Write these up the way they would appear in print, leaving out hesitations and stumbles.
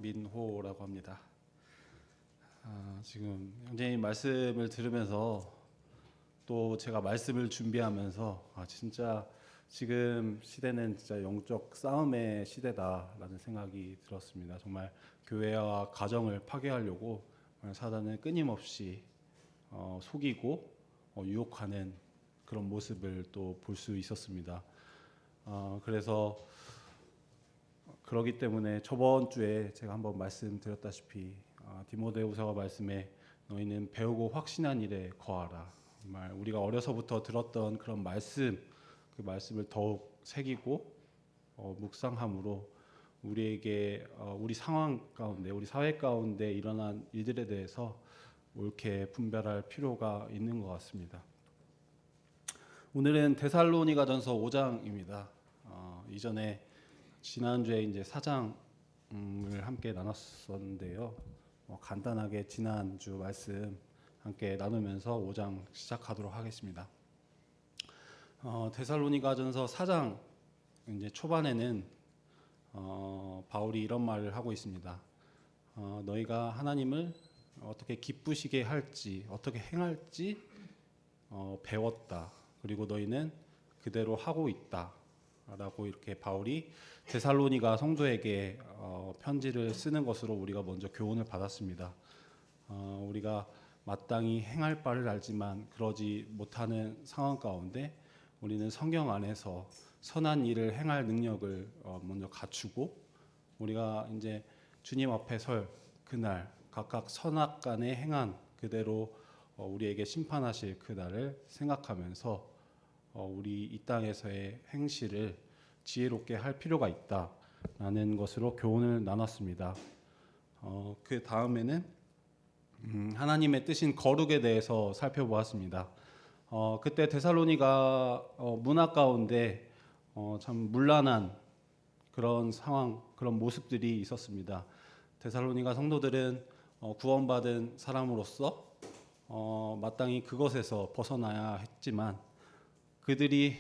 민호라고 합니다. 지금 형제님 말씀을 들으면서 또 제가 말씀을 준비하면서 진짜 지금 시대는 진짜 영적 싸움의 시대다라는 생각이 들었습니다. 정말 교회와 가정을 파괴하려고 사단은 끊임없이 속이고 유혹하는 그런 모습을 또 볼 수 있었습니다. 그래서 그러기 때문에 저번 주에 제가 한번 말씀드렸다시피 디모데후서 말씀에 너희는 배우고 확신한 일에 거하라. 정말 우리가 어려서부터 들었던 그런 말씀, 그 말씀을 더욱 새기고 묵상함으로 우리에게 우리 상황 가운데, 우리 사회 가운데 일어난 일들에 대해서 옳게 분별할 필요가 있는 것 같습니다. 오늘은 데살로니가전서 5장입니다. 이전에 지난주에 이제 4장을 함께 나눴었는데요. 간단하게 지난주 말씀 함께 나누면서 5장 시작하도록 하겠습니다. 데살로니가전서 4장 이제 초반에는 바울이 이런 말을 하고 있습니다. 너희가 하나님을 어떻게 기쁘시게 할지, 어떻게 행할지 배웠다. 그리고 너희는 그대로 하고 있다. 라고 이렇게 바울이 데살로니가 성도에게 편지를 쓰는 것으로 우리가 먼저 교훈을 받았습니다. 우리가 마땅히 행할 바를 알지만 그러지 못하는 상황 가운데 우리는 성경 안에서 선한 일을 행할 능력을 먼저 갖추고 우리가 이제 주님 앞에 설 그날 각각 선악간에 행한 그대로 우리에게 심판하실 그날을 생각하면서 우리 이 땅에서의 행실을 지혜롭게 할 필요가 있다라는 것으로 교훈을 나눴습니다. 그 다음에는 하나님의 뜻인 거룩에 대해서 살펴보았습니다. 그때 데살로니가 문화 가운데 참 문란한 그런 상황, 그런 모습들이 있었습니다. 데살로니가 성도들은 구원받은 사람으로서 마땅히 그것에서 벗어나야 했지만 그들이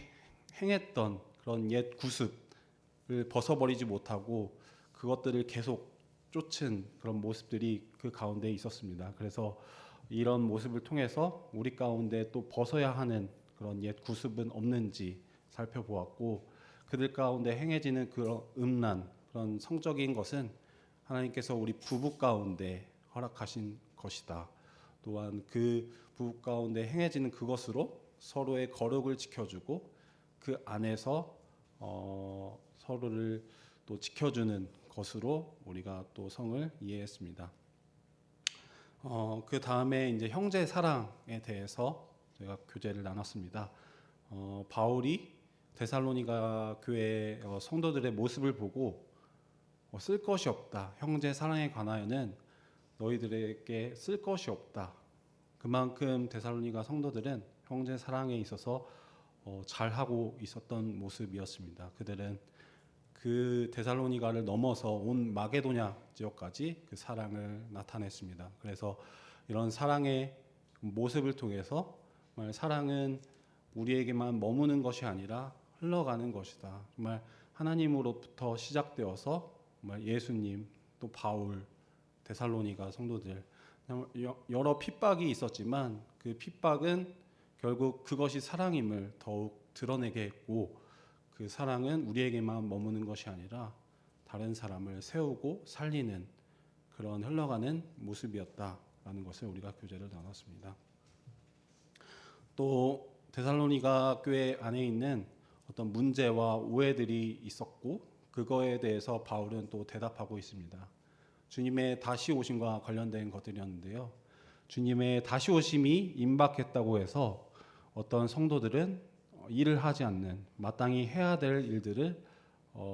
행했던 그런 옛 구습을 벗어버리지 못하고 그것들을 계속 쫓은 그런 모습들이 그 가운데 있었습니다. 그래서 이런 모습을 통해서 우리 가운데 또 벗어야 하는 그런 옛 구습은 없는지 살펴보았고 그들 가운데 행해지는 그런 음란, 그런 성적인 것은 하나님께서 우리 부부 가운데 허락하신 것이다. 또한 그 부부 가운데 행해지는 그것으로 서로의 거룩을 지켜주고 그 안에서 서로를 또 지켜주는 것으로 우리가 또 성을 이해했습니다. 그 다음에 이제 형제 사랑에 대해서 저희가 교제를 나눴습니다. 바울이 데살로니가 교회 성도들의 모습을 보고 쓸 것이 없다. 형제 사랑에 관하여는 너희들에게 쓸 것이 없다. 그만큼 데살로니가 성도들은 형제 사랑에 있어서 잘하고 있었던 모습이었습니다. 그들은 그 데살로니가를 넘어서 온 마게도냐 지역까지 그 사랑을 나타냈습니다. 그래서 이런 사랑의 모습을 통해서 사랑은 우리에게만 머무는 것이 아니라 흘러가는 것이다. 정말 하나님으로부터 시작되어서 정말 예수님 또 바울 데살로니가 성도들 여러 핍박이 있었지만 그 핍박은 결국 그것이 사랑임을 더욱 드러내게 했고 그 사랑은 우리에게만 머무는 것이 아니라 다른 사람을 세우고 살리는 그런 흘러가는 모습이었다라는 것을 우리가 교제를 나눴습니다. 또 데살로니가 교회 안에 있는 어떤 문제와 오해들이 있었고 그거에 대해서 바울은 또 대답하고 있습니다. 주님의 다시 오심과 관련된 것들이었는데요. 주님의 다시 오심이 임박했다고 해서 어떤 성도들은 일을 하지 않는 마땅히 해야 될 일들을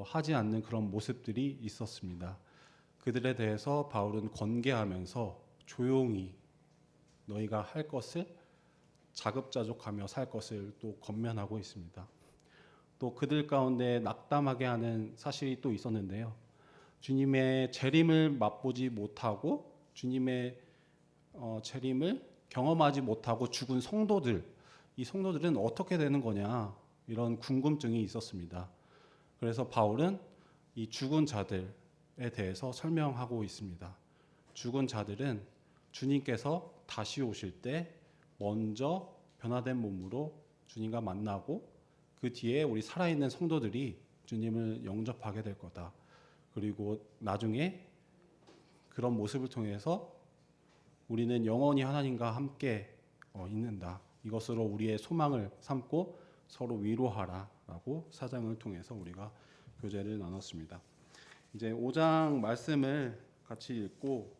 하지 않는 그런 모습들이 있었습니다. 그들에 대해서 바울은 권계하면서 조용히 너희가 할 것을 자급자족하며 살 것을 또 권면하고 있습니다. 또 그들 가운데 낙담하게 하는 사실이 또 있었는데요. 주님의 재림을 맛보지 못하고 주님의 재림을 경험하지 못하고 죽은 성도들, 이 성도들은 어떻게 되는 거냐 이런 궁금증이 있었습니다. 그래서 바울은 이 죽은 자들, 대해서 설명하고 있습니다. 죽은 자들은 주님께서 다시 오실 때 먼저 변화된 몸으로 주님과 만나고 그 뒤에 우리 살아있는 성도들이 주님을 영접하게 될 거다. 그리고 나중에 그런 모습을 통해서 우리는 영원히 하나님과 함께 있는다. 이것으로 우리의 소망을 삼고 서로 위로하라라고 4장을 통해서 우리가 교제를 나눴습니다. 이제 5장 말씀을 같이 읽고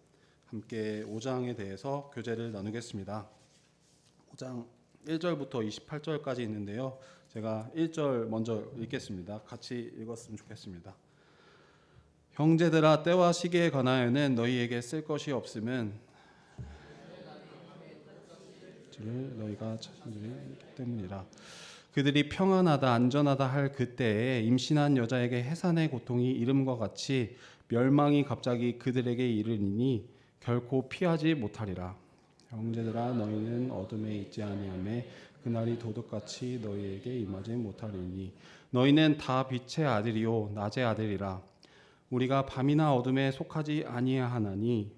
함께 5장에 대해서 교제를 나누겠습니다. 5장 1절부터 28절까지 있는데요. 제가 1절 먼저 읽겠습니다. 같이 읽었으면 좋겠습니다. 형제들아, 때와 시기에 관하여는 너희에게 쓸 것이 없음은 너희가 자신들이 있기 때문이라. 그들이 평안하다 안전하다 할 그때에 임신한 여자에게 해산의 고통이 이름과 같이 멸망이 갑자기 그들에게 이르리니 결코 피하지 못하리라. 형제들아, 너희는 어둠에 있지 아니하매 그날이 도둑같이 너희에게 임하지 못하리니 너희는 다 빛의 아들이요 낮의 아들이라. 우리가 밤이나 어둠에 속하지 아니하나니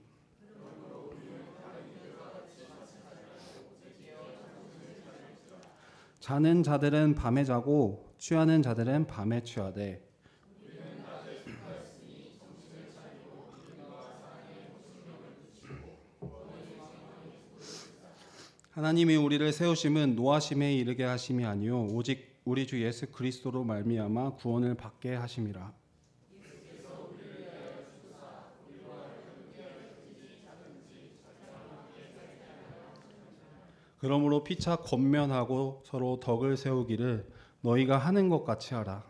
자는 자들은 밤에 자고 취하는 자들은 밤에 취하되 하나님이 우리를 세우심은 노하심에 이르게 하심이 아니요 오직 우리 주 예수 그리스도로 말미암아 구원을 받게 하심이라. 그러므로 피차 권면하고 서로 덕을 세우기를 너희가 하는 것 같이 하라.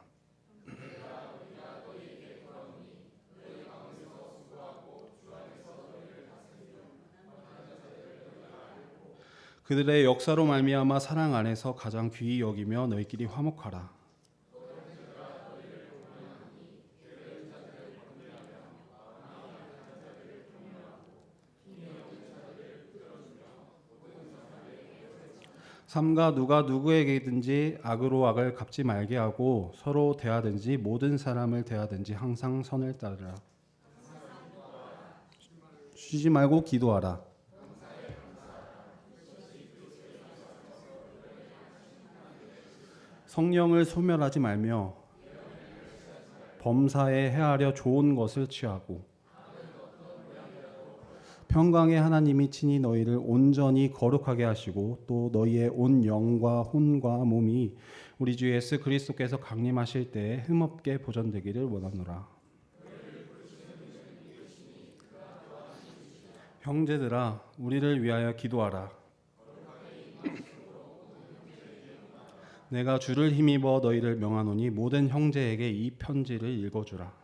그들의 역사로 말미암아 사랑 안에서 가장 귀히 여기며 너희끼리 화목하라. 삼가 누가 누구에게든지 악으로 악을 갚지 말게 하고 서로 대하든지 모든 사람을 대하든지 항상 선을 따르라. 쉬지 말고 기도하라. 성령을 소멸하지 말며 범사에 해하려 좋은 것을 취하고 평강의 하나님이 친히 너희를 온전히 거룩하게 하시고 또 너희의 온 영과 혼과 몸이 우리 주 예수 그리스도께서 강림하실 때에 흠없게 보존되기를 원하노라. 형제들아, 우리를 위하여 기도하라. 내가 주를 힘입어 너희를 명하노니 모든 형제에게 이 편지를 읽어주라.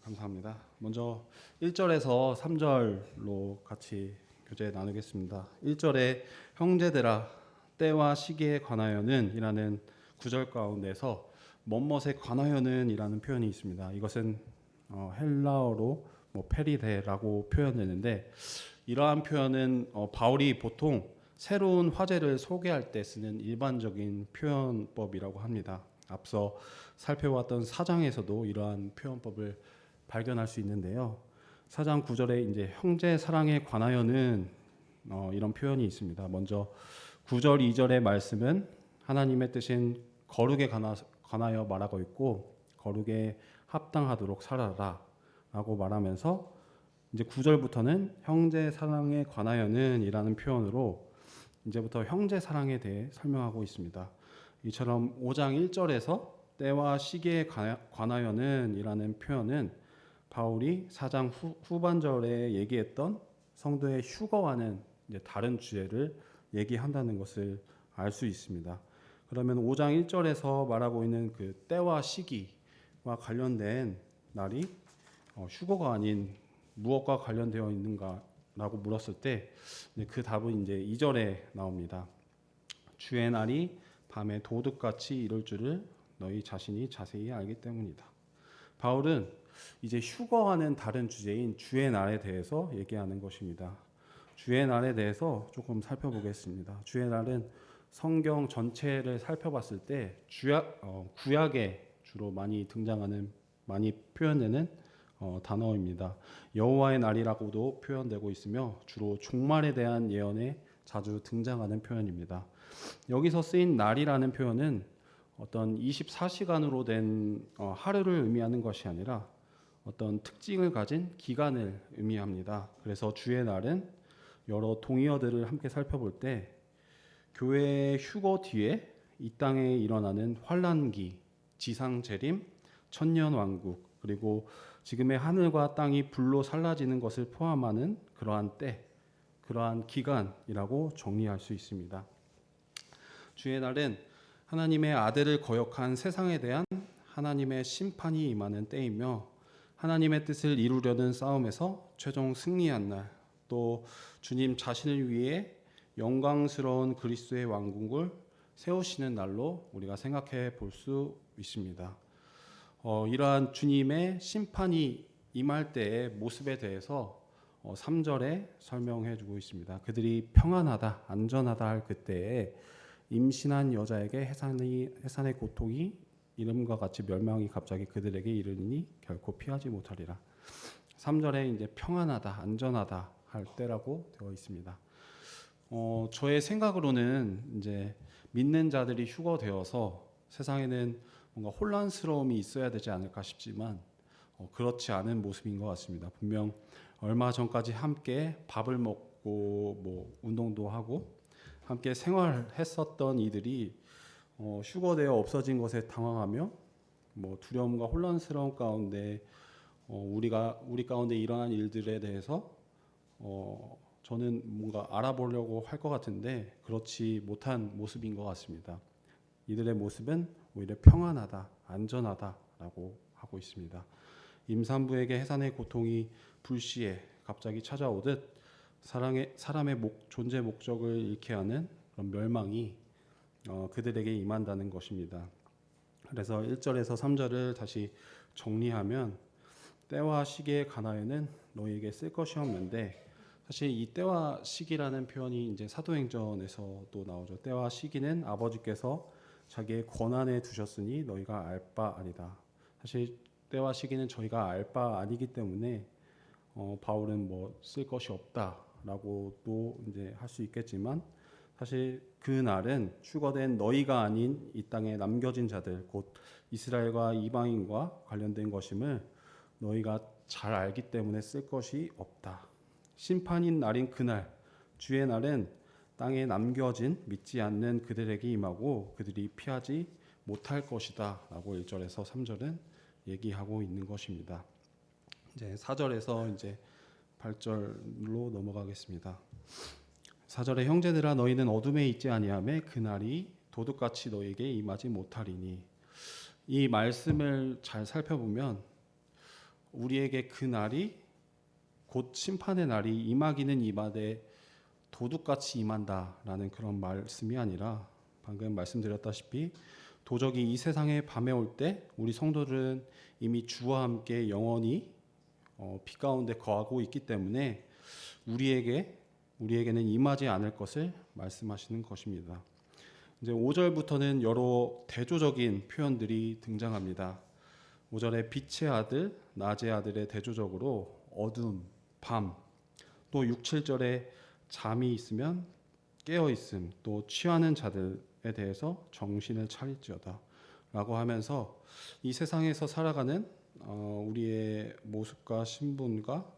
감사합니다. 먼저 1절에서 3절로 같이 교제 나누겠습니다. 1절에 형제들아 때와 시기에 관하여는 이라는 구절 가운데서 멋멋에 관하여는 이라는 표현이 있습니다. 이것은 헬라어로 페리데라고 표현되는데 이러한 표현은 바울이 보통 새로운 화제를 소개할 때 쓰는 일반적인 표현법이라고 합니다. 앞서 살펴봤던 4장에서도 이러한 표현법을 발견할 수 있는데요. 4장 9절에 이제 형제 사랑에 관하여는 이런 표현이 있습니다. 먼저 9절 2절의 말씀은 하나님의 뜻인 거룩에 관하여 말하고 있고 거룩에 합당하도록 살아라 라고 말하면서 이제 9절부터는 형제 사랑에 관하여는 이라는 표현으로 이제부터 형제 사랑에 대해 설명하고 있습니다. 이처럼 5장 1절에서 때와 시기에 관하여는 이라는 표현은 바울이 4장 후반절에 얘기했던 성도의 휴거와는 이제 다른 주제를 얘기한다는 것을 알 수 있습니다. 그러면 5장 1절에서 말하고 있는 그 때와 시기와 관련된 날이 휴거가 아닌 무엇과 관련되어 있는가라고 물었을 때 그 답은 이제 2절에 나옵니다. 주의 날이 밤에 도둑같이 이룰 줄을 너희 자신이 자세히 알기 때문이다. 바울은 이제 휴거와는 다른 주제인 주의 날에 대해서 얘기하는 것입니다. 주의 날에 대해서 조금 살펴보겠습니다. 주의 날은 성경 전체를 살펴봤을 때 구약에 주로 많이 등장하는 많이 표현되는 단어입니다. 여호와의 날이라고도 표현되고 있으며 주로 종말에 대한 예언에 자주 등장하는 표현입니다. 여기서 쓰인 날이라는 표현은 어떤 24시간으로 된 하루를 의미하는 것이 아니라 어떤 특징을 가진 기간을 의미합니다. 그래서 주의 날은 여러 동의어들을 함께 살펴볼 때 교회의 휴거 뒤에 이 땅에 일어나는 환란기, 지상재림, 천년왕국, 그리고 지금의 하늘과 땅이 불로 살라지는 것을 포함하는 그러한 때, 그러한 기간이라고 정리할 수 있습니다. 주의 날은 하나님의 아들을 거역한 세상에 대한 하나님의 심판이 임하는 때이며 하나님의 뜻을 이루려는 싸움에서 최종 승리한 날, 또 주님 자신을 위해 영광스러운 그리스도의 왕국을 세우시는 날로 우리가 생각해 볼 수 있습니다. 이러한 주님의 심판이 임할 때의 모습에 대해서 3절에 설명해 주고 있습니다. 그들이 평안하다, 안전하다 할 그때에 임신한 여자에게 해산의 고통이 이름과 같이 멸망이 갑자기 그들에게 이르니 결코 피하지 못하리라. 3절에 이제 평안하다, 안전하다 할 때라고 되어 있습니다. 저의 생각으로는 이제 믿는 자들이 휴거되어서 세상에는 뭔가 혼란스러움이 있어야 되지 않을까 싶지만 그렇지 않은 모습인 것 같습니다. 분명 얼마 전까지 함께 밥을 먹고 뭐 운동도 하고 함께 생활했었던 이들이 휴거되어 없어진 것에 당황하며 뭐 두려움과 혼란스러움 가운데 우리 가운데 일어난 일들에 대해서 저는 뭔가 알아보려고 할 것 같은데 그렇지 못한 모습인 것 같습니다. 이들의 모습은 오히려 평안하다, 안전하다라고 하고 있습니다. 임산부에게 해산의 고통이 불시에 갑자기 찾아오듯 사람의 존재 목적을 잃게 하는 그런 멸망이 그들에게 임한다는 것입니다. 그래서 1절에서 3절을 다시 정리하면 때와 시기의 가나에는 너희에게 쓸 것이 없는데 사실 이 때와 시기라는 표현이 이제 사도행전에서도 나오죠. 때와 시기는 아버지께서 자기의 권한에 두셨으니 너희가 알 바 아니다. 사실 때와 시기는 저희가 알 바 아니기 때문에 바울은 뭐 쓸 것이 없다라고도 이제 할 수 있겠지만 사실 그 날은 휴거된 너희가 아닌 이 땅에 남겨진 자들 곧 이스라엘과 이방인과 관련된 것임을 너희가 잘 알기 때문에 쓸 것이 없다. 심판인 날인 그날 주의 날은 땅에 남겨진 믿지 않는 그들에게 임하고 그들이 피하지 못할 것이다 라고 1절에서 3절은 얘기하고 있는 것입니다. 이제 4절에서 이제 8절로 넘어가겠습니다. 4절에 형제들아 너희는 어둠에 있지 아니하매 그날이 도둑같이 너희에게 임하지 못하리니 이 말씀을 잘 살펴보면 우리에게 그날이 곧 심판의 날이 임하기는 임하되 도둑같이 임한다라는 그런 말씀이 아니라 방금 말씀드렸다시피 도적이 이 세상에 밤에 올 때 우리 성도들은 이미 주와 함께 영원히 빛 가운데 거하고 있기 때문에 우리에게는 임하지 않을 것을 말씀하시는 것입니다. 이제 5절부터는 여러 대조적인 표현들이 등장합니다. 5절에 빛의 아들, 낮의 아들의 대조적으로 어둠, 밤, 또 6, 7절에 잠이 있으면 깨어 있음, 또 취하는 자들에 대해서 정신을 차릴지어다 라고 하면서 이 세상에서 살아가는 우리의 모습과 신분과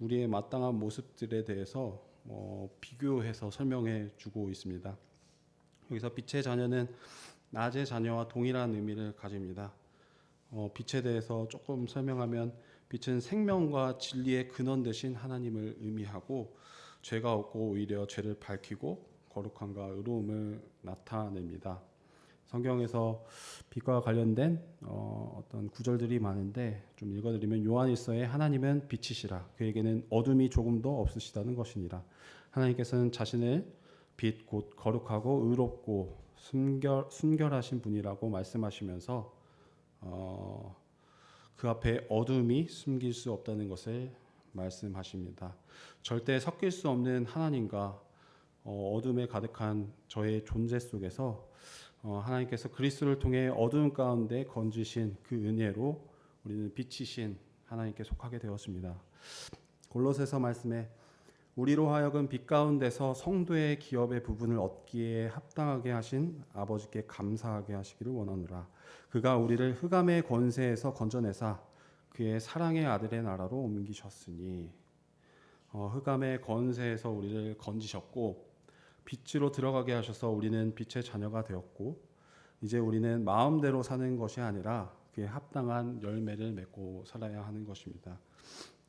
우리의 마땅한 모습들에 대해서 비교해서 설명해 주고 있습니다. 여기서 빛의 자녀는 낮의 자녀와 동일한 의미를 가집니다. 빛에 대해서 조금 설명하면 빛은 생명과 진리의 근원 되신 하나님을 의미하고 죄가 없고 오히려 죄를 밝히고 거룩함과 의로움을 나타냅니다. 성경에서 빛과 관련된 어떤 구절들이 많은데 좀 읽어드리면 요한일서에 하나님은 빛이시라 그에게는 어둠이 조금도 없으시다는 것이니라. 하나님께서는 자신을 빛 곧 거룩하고 의롭고 순결하신 분이라고 말씀하시면서 그 앞에 어둠이 숨길 수 없다는 것을 말씀하십니다. 절대 섞일 수 없는 하나님과 어둠에 가득한 저의 존재 속에서 하나님께서 그리스도를 통해 어두운 가운데 건지신 그 은혜로 우리는 빛이신 하나님께 속하게 되었습니다. 골로새서 말씀에 우리로 하여금 빛 가운데서 성도의 기업의 부분을 얻기에 합당하게 하신 아버지께 감사하게 하시기를 원하노라. 그가 우리를 흑암의 권세에서 건져내사 그의 사랑의 아들의 나라로 옮기셨으니, 흑암의 권세에서 우리를 건지셨고 빛으로 들어가게 하셔서 우리는 빛의 자녀가 되었고, 이제 우리는 마음대로 사는 것이 아니라 그에 합당한 열매를 맺고 살아야 하는 것입니다.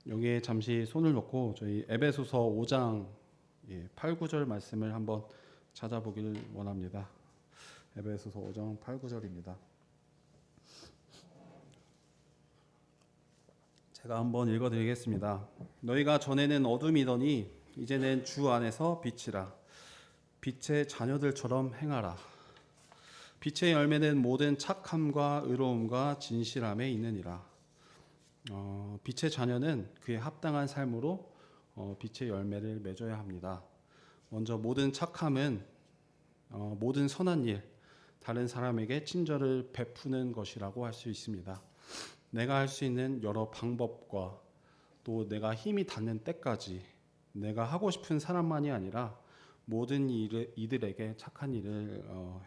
여기에 잠시 손을 놓고 저희 에베소서 5장 8, 9절 말씀을 한번 찾아보길 원합니다. 에베소서 5장 8, 9절입니다. 제가 한번 읽어드리겠습니다. 너희가 전에는 어둠이더니 이제는 주 안에서 빛이라. 빛의 자녀들처럼 행하라. 빛의 열매는 모든 착함과 의로움과 진실함에 있느니라. 빛의 자녀는 그에 합당한 삶으로 빛의 열매를 맺어야 합니다. 먼저 모든 착함은 모든 선한 일, 다른 사람에게 친절을 베푸는 것이라고 할 수 있습니다. 내가 할 수 있는 여러 방법과 또 내가 힘이 닿는 때까지 내가 하고 싶은 사람만이 아니라 모든 이들에게 착한 일을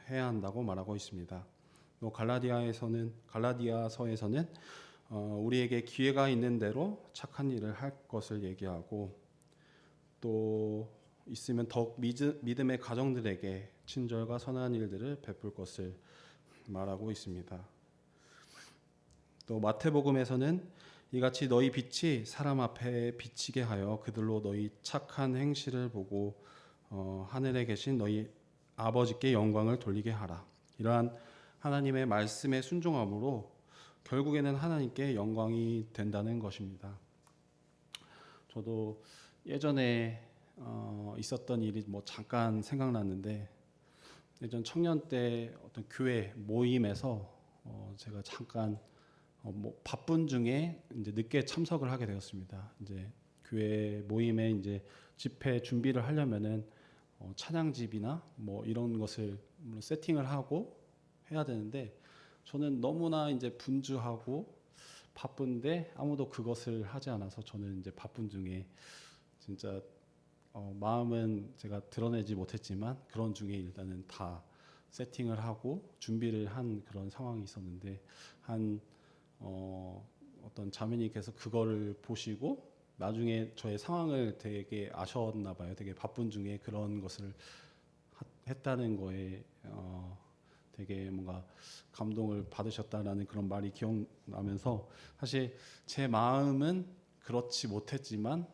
해야 한다고 말하고 있습니다. 또 갈라디아서에서는 우리에게 기회가 있는 대로 착한 일을 할 것을 얘기하고, 또 있으면 더욱 믿음의 가정들에게 친절과 선한 일들을 베풀 것을 말하고 있습니다. 또 마태복음에서는 이같이 너희 빛이 사람 앞에 비치게 하여 그들로 너희 착한 행실을 보고 하늘에 계신 너희 아버지께 영광을 돌리게 하라. 이러한 하나님의 말씀에 순종함으로 결국에는 하나님께 영광이 된다는 것입니다. 저도 예전에 있었던 일이 잠깐 생각났는데, 예전 청년 때 어떤 교회 모임에서 제가 잠깐 바쁜 중에 이제 늦게 참석을 하게 되었습니다. 이제 교회 모임에 이제 집회 준비를 하려면은 찬양집이나 이런 것을 세팅을 하고 해야 되는데, 저는 너무나 이제 분주하고 바쁜데 아무도 그것을 하지 않아서 저는 이제 바쁜 중에 진짜 마음은 제가 드러내지 못했지만 그런 중에 일단은 다 세팅을 하고 준비를 한 그런 상황이 있었는데, 어떤 자매님께서 그거를 보시고 나중에 저의 상황을 되게 아셨나 봐요. 되게 바쁜 중에 그런 것을 했다는 거에 되게 뭔가 감동을 받으셨다라는 그런 말이 기억나면서, 사실 제 마음은 그렇지 못했지만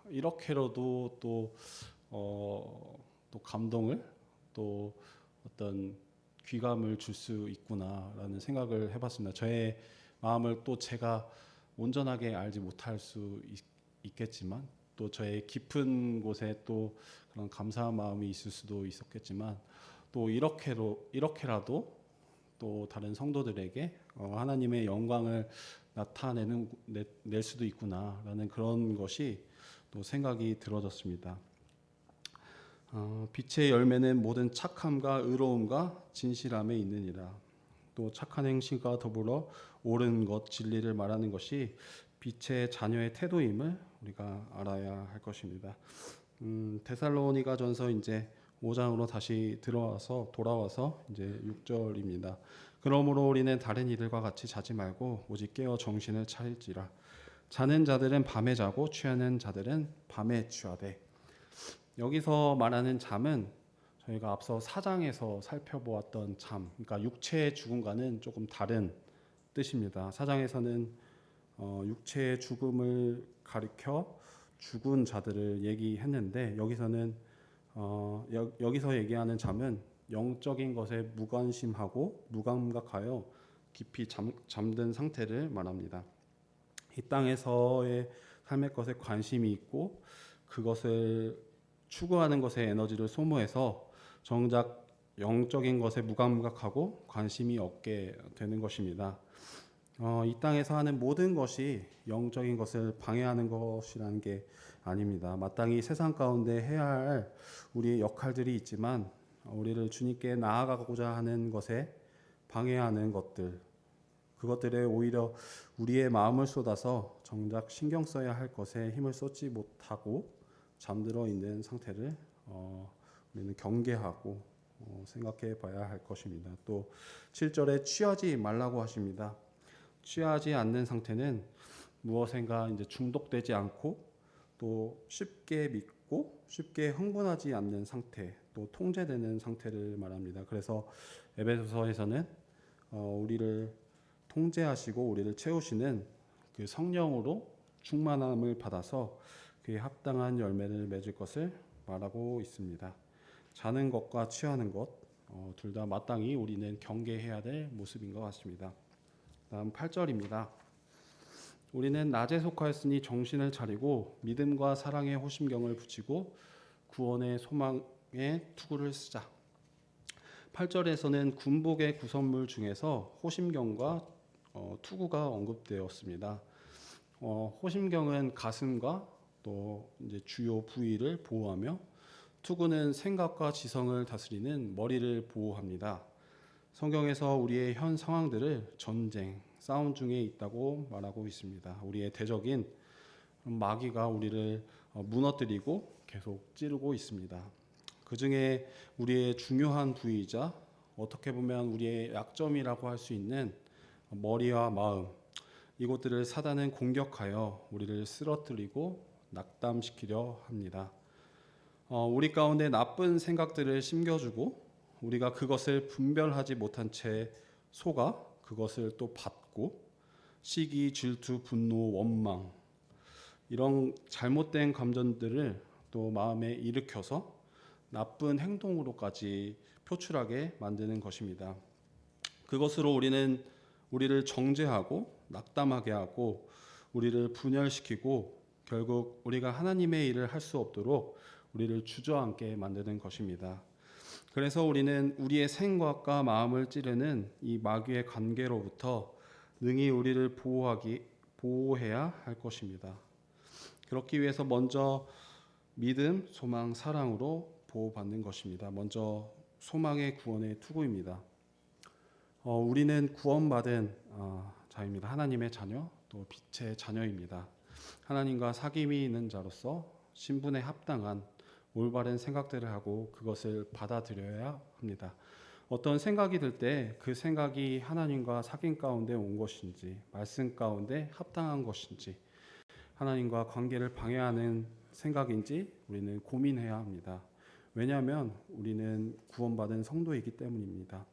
이렇게라도 또 감동을, 또 어떤 귀감을 줄 수 있구나라는 생각을 해봤습니다. 저의 마음을 또 제가 온전하게 알지 못할 수 있겠지만, 또 저의 깊은 곳에 또 그런 감사한 마음이 있을 수도 있었겠지만, 또 이렇게라도 또 다른 성도들에게 하나님의 영광을 낼 수도 있구나라는 그런 것이 또 생각이 들어졌습니다. 빛의 열매는 모든 착함과 의로움과 진실함에 있느니라. 또 착한 행실과 더불어 옳은 것, 진리를 말하는 것이 빛의 자녀의 태도임을 우리가 알아야 할 것입니다. 데살로니가전서 이제 5장으로 다시 돌아와서 이제 6절입니다. 그러므로 우리는 다른 이들과 같이 자지 말고 오직 깨어 정신을 차릴지라. 자는 자들은 밤에 자고 취하는 자들은 밤에 취하되. 여기서 말하는 잠은 저희가 앞서 4장에서 살펴보았던 잠, 그러니까 육체의 죽음과는 조금 다른 뜻입니다. 4장에서는 육체의 죽음을 가리켜 죽은 자들을 얘기했는데, 여기서는 여기서 얘기하는 잠은 영적인 것에 무관심하고 무감각하여 깊이 잠든 상태를 말합니다. 이 땅에서의 삶의 것에 관심이 있고 그것을 추구하는 것에 에너지를 소모해서 정작 영적인 것에 무감각하고 관심이 없게 되는 것입니다. 이 땅에서 하는 모든 것이 영적인 것을 방해하는 것이라는 게 아닙니다. 마땅히 세상 가운데 해야 할 우리의 역할들이 있지만 우리를 주님께 나아가고자 하는 것에 방해하는 것들, 그것들에 오히려 우리의 마음을 쏟아서 정작 신경 써야 할 것에 힘을 쏟지 못하고 잠들어 있는 상태를 우리는 경계하고 생각해 봐야 할 것입니다. 또 7절에 취하지 말라고 하십니다. 취하지 않는 상태는 무엇인가 이제 중독되지 않고 또 쉽게 믿고 쉽게 흥분하지 않는 상태, 또 통제되는 상태를 말합니다. 그래서 에베소서에서는 우리를 통제하시고 우리를 채우시는 그 성령으로 충만함을 받아서 그에 합당한 열매를 맺을 것을 말하고 있습니다. 자는 것과 취하는 것, 둘 다 마땅히 우리는 경계해야 될 모습인 것 같습니다. 다음 8절입니다. 우리는 낮에 속하였으니 정신을 차리고 믿음과 사랑의 호심경을 붙이고 구원의 소망의 투구를 쓰자. 8절에서는 군복의 구성물 중에서 호심경과 투구가 언급되었습니다. 호심경은 가슴과 또 이제 주요 부위를 보호하며 투구는 생각과 지성을 다스리는 머리를 보호합니다. 성경에서 우리의 현 상황들을 전쟁, 싸움 중에 있다고 말하고 있습니다. 우리의 대적인 마귀가 우리를 무너뜨리고 계속 찌르고 있습니다. 그 중에 우리의 중요한 부위이자 어떻게 보면 우리의 약점이라고 할 수 있는 머리와 마음, 이것들을 사단은 공격하여 우리를 쓰러뜨리고 낙담시키려 합니다. 우리 가운데 나쁜 생각들을 심겨주고 우리가 그것을 분별하지 못한 채 속아 그것을 또 받고 시기, 질투, 분노, 원망 이런 잘못된 감정들을 또 마음에 일으켜서 나쁜 행동으로까지 표출하게 만드는 것입니다. 그것으로 우리를 정죄하고 낙담하게 하고 우리를 분열시키고 결국 우리가 하나님의 일을 할 수 없도록 우리를 주저앉게 만드는 것입니다. 그래서 우리는 우리의 생각과 마음을 찌르는 이 마귀의 관계로부터 능히 우리를 보호해야 할 것입니다. 그렇기 위해서 먼저 믿음, 소망, 사랑으로 보호받는 것입니다. 먼저 소망의 구원의 투구입니다. 우리는 구원받은 자입니다. 하나님의 자녀, 또 빛의 자녀입니다. 하나님과 사귐이 있는 자로서 신분에 합당한 올바른 생각들을 하고 그것을 받아들여야 합니다. 어떤 생각이 들 때 그 생각이 하나님과 사귐 가운데 온 것인지, 말씀 가운데 합당한 것인지, 하나님과 관계를 방해하는 생각인지 우리는 고민해야 합니다. 왜냐하면 우리는 구원받은 성도이기 때문입니다.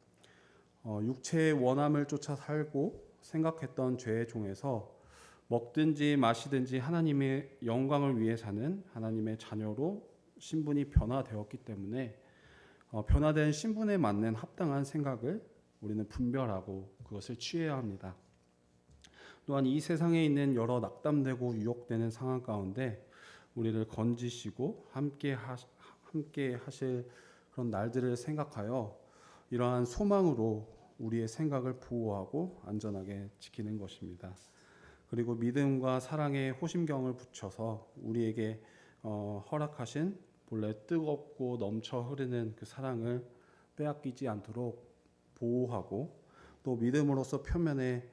육체의 원함을 쫓아 살고 생각했던 죄의 종에서 먹든지 마시든지 하나님의 영광을 위해 사는 하나님의 자녀로 신분이 변화되었기 때문에 변화된 신분에 맞는 합당한 생각을 우리는 분별하고 그것을 취해야 합니다. 또한 이 세상에 있는 여러 낙담되고 유혹되는 상황 가운데 우리를 건지시고 함께 하실 그런 날들을 생각하여 이러한 소망으로 우리의 생각을 보호하고 안전하게 지키는 것입니다. 그리고 믿음과 사랑의 호심경을 붙여서 우리에게 허락하신 본래 뜨겁고 넘쳐 흐르는 그 사랑을 빼앗기지 않도록 보호하고 또 믿음으로써 표면에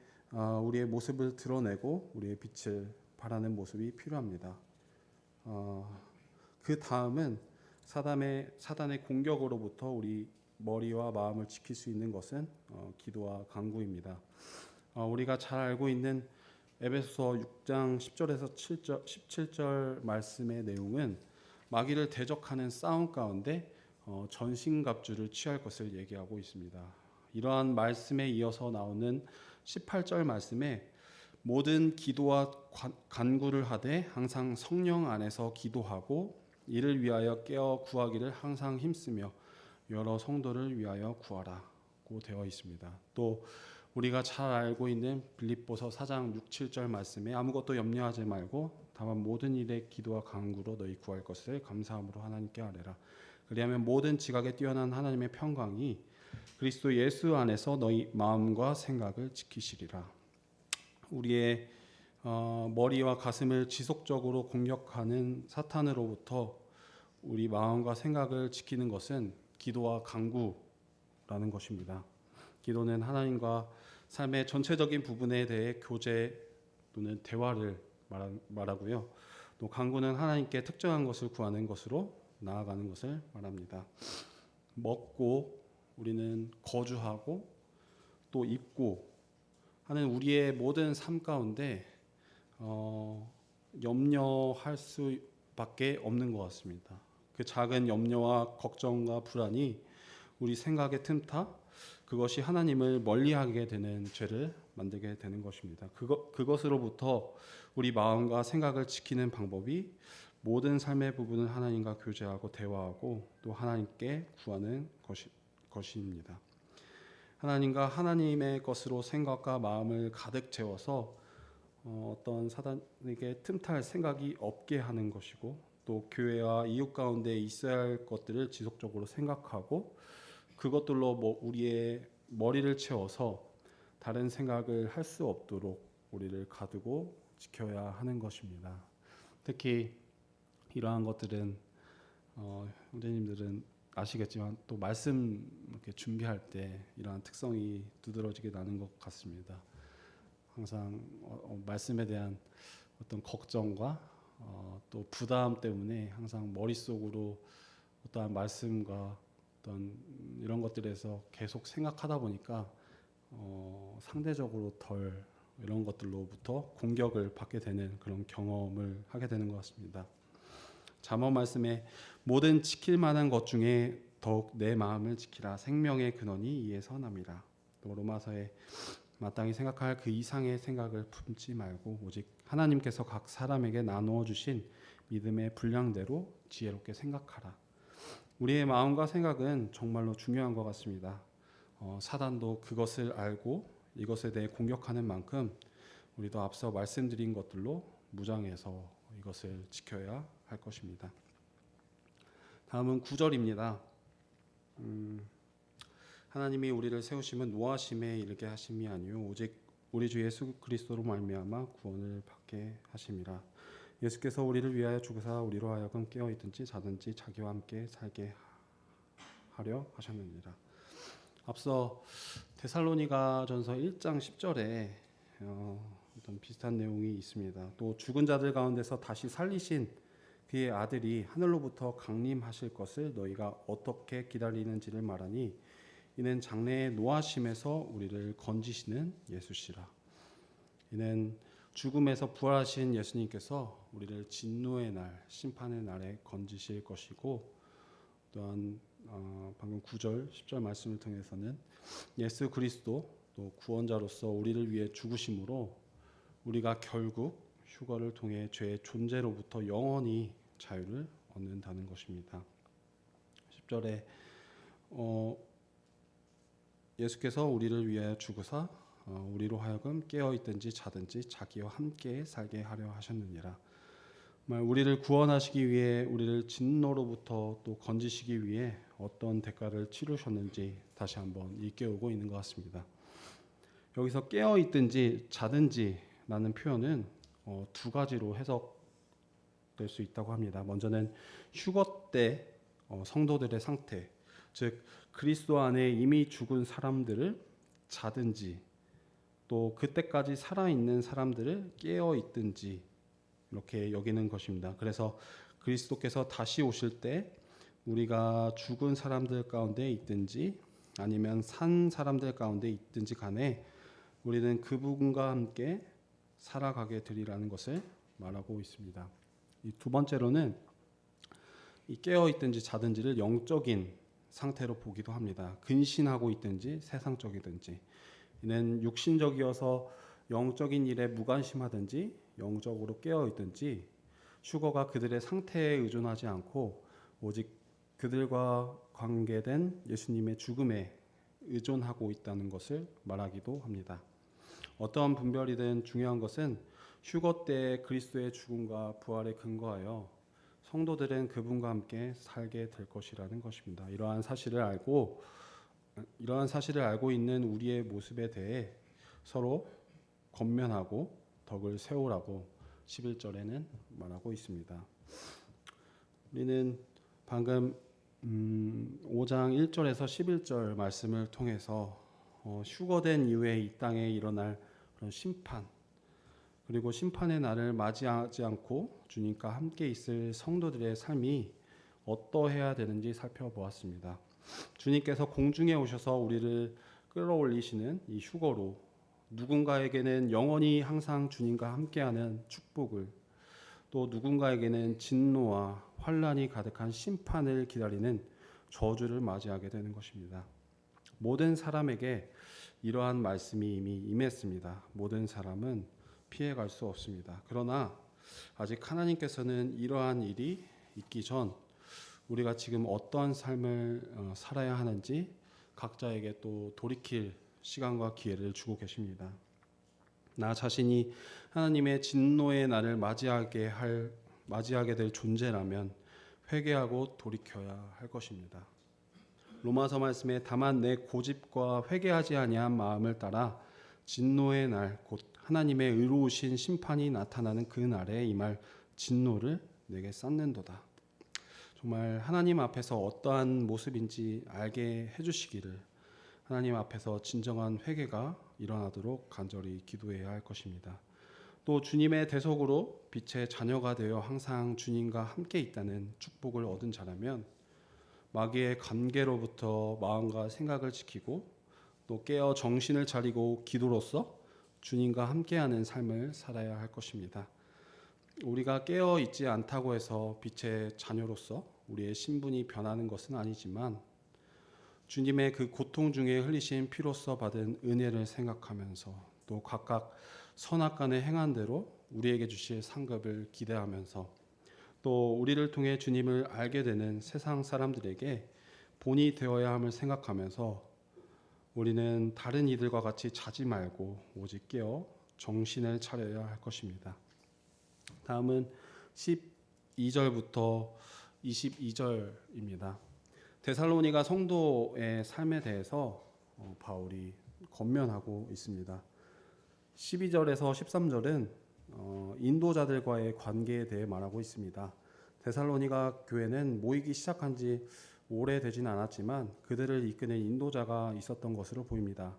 우리의 모습을 드러내고 우리의 빛을 발하는 모습이 필요합니다. 그 다음은 사단의 공격으로부터 우리 머리와 마음을 지킬 수 있는 것은 기도와 간구입니다. 우리가 잘 알고 있는 에베소서 6장 10절에서 17절 말씀의 내용은 마귀를 대적하는 싸움 가운데 전신갑주를 취할 것을 얘기하고 있습니다. 이러한 말씀에 이어서 나오는 18절 말씀에 모든 기도와 간구를 하되 항상 성령 안에서 기도하고 이를 위하여 깨어 구하기를 항상 힘쓰며 여러 성도를 위하여 구하라고 되어 있습니다. 또 우리가 잘 알고 있는 빌립보서 4장 6, 7절 말씀에 아무것도 염려하지 말고 다만 모든 일에 기도와 간구로 너희 구할 것을 감사함으로 하나님께 아뢰라. 그리하면 모든 지각에 뛰어난 하나님의 평강이 그리스도 예수 안에서 너희 마음과 생각을 지키시리라. 우리의 머리와 가슴을 지속적으로 공격하는 사탄으로부터 우리 마음과 생각을 지키는 것은 기도와 간구라는 것입니다. 기도는 하나님과 삶의 전체적인 부분에 대해 교제 또는 대화를 말하고요. 또 간구는 하나님께 특정한 것을 구하는 것으로 나아가는 것을 말합니다. 먹고 우리는 거주하고 또 입고 하는 우리의 모든 삶 가운데 염려할 수밖에 없는 것 같습니다. 그 작은 염려와 걱정과 불안이 우리 생각의 틈타 그것이 하나님을 멀리하게 되는 죄를 만들게 되는 것입니다. 그것으로부터 우리 마음과 생각을 지키는 방법이 모든 삶의 부분을 하나님과 교제하고 대화하고 또 하나님께 구하는 것입니다. 하나님과 하나님의 것으로 생각과 마음을 가득 채워서 어떤 사단에게 틈탈 생각이 없게 하는 것이고 또 교회와 이웃 가운데 있어야 할 것들을 지속적으로 생각하고 그것들로 우리의 머리를 채워서 다른 생각을 할 수 없도록 우리를 가두고 지켜야 하는 것입니다. 특히 이러한 것들은 형제님들은 아시겠지만 또 말씀 이렇게 준비할 때 이러한 특성이 두드러지게 나는 것 같습니다. 항상 말씀에 대한 어떤 걱정과 또 부담 때문에 항상 머릿속으로 어떠한 말씀과 어떤 이런 것들에서 계속 생각하다 보니까 상대적으로 덜 이런 것들로부터 공격을 받게 되는 그런 경험을 하게 되는 것 같습니다. 잠언 말씀에 모든 지킬 만한 것 중에 더욱 내 마음을 지키라 생명의 근원이 이에서 남이라. 또 로마서에 마땅히 생각할 그 이상의 생각을 품지 말고 오직 하나님께서 각 사람에게 나누어 주신 믿음의 분량대로 지혜롭게 생각하라. 우리의 마음과 생각은 정말로 중요한 것 같습니다. 사단도 그것을 알고 이것에 대해 공격하는 만큼 우리도 앞서 말씀드린 것들로 무장해서 이것을 지켜야 할 것입니다. 다음은 9절입니다. 하나님이 우리를 세우심은 노하심에 이르게 하심이 아니요 오직 우리 주 예수 그리스도로 말미암아 구원을 받게 하심이라. 예수께서 우리를 위하여 죽으사 우리로 하여금 깨어 있든지 자든지 자기와 함께 살게 하려 하셨느니라. 앞서 데살로니가전서 1장 10절에 어떤 비슷한 내용이 있습니다. 또 죽은 자들 가운데서 다시 살리신 그의 아들이 하늘로부터 강림하실 것을 너희가 어떻게 기다리는지를 말하니 이는 장래의 노하심에서 우리를 건지시는 예수시라. 이는 죽음에서 부활하신 예수님께서 우리를 진노의 날, 심판의 날에 건지실 것이고 또한 방금 9절, 10절 말씀을 통해서는 예수 그리스도 또 구원자로서 우리를 위해 죽으심으로 우리가 결국 휴거를 통해 죄의 존재로부터 영원히 자유를 얻는다는 것입니다. 10절에 예수께서 우리를 위하여 죽으사 우리로 하여금 깨어 있든지 자든지 자기와 함께 살게 하려 하셨느니라. 우리를 구원하시기 위해 우리를 진노로부터 또 건지시기 위해 어떤 대가를 치르셨는지 다시 한번 일깨우고 있는 것 같습니다. 여기서 깨어 있든지 자든지라는 표현은 두 가지로 해석될 수 있다고 합니다. 먼저는 휴거 때 성도들의 상태, 즉 그리스도 안에 이미 죽은 사람들을 자든지 또 그때까지 살아있는 사람들을 깨어 있든지 이렇게 여기는 것입니다. 그래서 그리스도께서 다시 오실 때 우리가 죽은 사람들 가운데 있든지 아니면 산 사람들 가운데 있든지 간에 우리는 그분과 함께 살아가게 되리라는 것을 말하고 있습니다. 이 두 번째로는 이 깨어 있든지 자든지를 영적인 상태로 보기도 합니다. 근신하고 있든지 세상적이든지 이는 육신적이어서 영적인 일에 무관심하든지 영적으로 깨어 있든지 휴거가 그들의 상태에 의존하지 않고 오직 그들과 관계된 예수님의 죽음에 의존하고 있다는 것을 말하기도 합니다. 어떠한 분별이든 중요한 것은 휴거 때 그리스도의 죽음과 부활에 근거하여 성도들은 그분과 함께 살게 될 것이라는 것입니다. 이러한 사실을 알고 있는 우리의 모습에 대해 서로 건면하고 덕을 세우라고 11절에는 말하고 있습니다. 우리는 방금 5장 1절에서 11절 말씀을 통해서 휴거된 이후에 이 땅에 일어날 그런 심판, 그리고 심판의 날을 맞이하지 않고 주님과 함께 있을 성도들의 삶이 어떠해야 되는지 살펴보았습니다. 주님께서 공중에 오셔서 우리를 끌어올리시는 이 휴거로 누군가에게는 영원히 항상 주님과 함께하는 축복을, 또 누군가에게는 진노와 환란이 가득한 심판을 기다리는 저주를 맞이하게 되는 것입니다. 모든 사람에게 이러한 말씀이 이미 임했습니다. 모든 사람은 피해갈 수 없습니다. 그러나 아직 하나님께서는 이러한 일이 있기 전 우리가 지금 어떠한 삶을 살아야 하는지 각자에게 또 돌이킬 시간과 기회를 주고 계십니다. 나 자신이 하나님의 진노의 날을 맞이하게 될 존재라면 회개하고 돌이켜야 할 것입니다. 로마서 말씀에 다만 내 고집과 회개하지 아니한 마음을 따라 진노의 날, 곧 하나님의 의로우신 심판이 나타나는 그 날에 임할 진노를 내게 쌓는도다. 정말 하나님 앞에서 어떠한 모습인지 알게 해주시기를, 하나님 앞에서 진정한 회개가 일어나도록 간절히 기도해야 할 것입니다. 또 주님의 대속으로 빛의 자녀가 되어 항상 주님과 함께 있다는 축복을 얻은 자라면 마귀의 관계로부터 마음과 생각을 지키고 또 깨어 정신을 차리고 기도로서 주님과 함께하는 삶을 살아야 할 것입니다. 우리가 깨어 있지 않다고 해서 빛의 자녀로서 우리의 신분이 변하는 것은 아니지만 주님의 그 고통 중에 흘리신 피로써 받은 은혜를 생각하면서 또 각각 선악간에 행한 대로 우리에게 주실 상급을 기대하면서 또 우리를 통해 주님을 알게 되는 세상 사람들에게 본이 되어야 함을 생각하면서 우리는 다른 이들과 같이 자지 말고 오직 깨어 정신을 차려야 할 것입니다. 다음은 12절부터 22절입니다. 데살로니가 성도의 삶에 대해서 바울이 권면하고 있습니다. 12절에서 13절은 인도자들과의 관계에 대해 말하고 있습니다. 데살로니가 교회는 모이기 시작한 지 오래되진 않았지만 그들을 이끄는 인도자가 있었던 것으로 보입니다.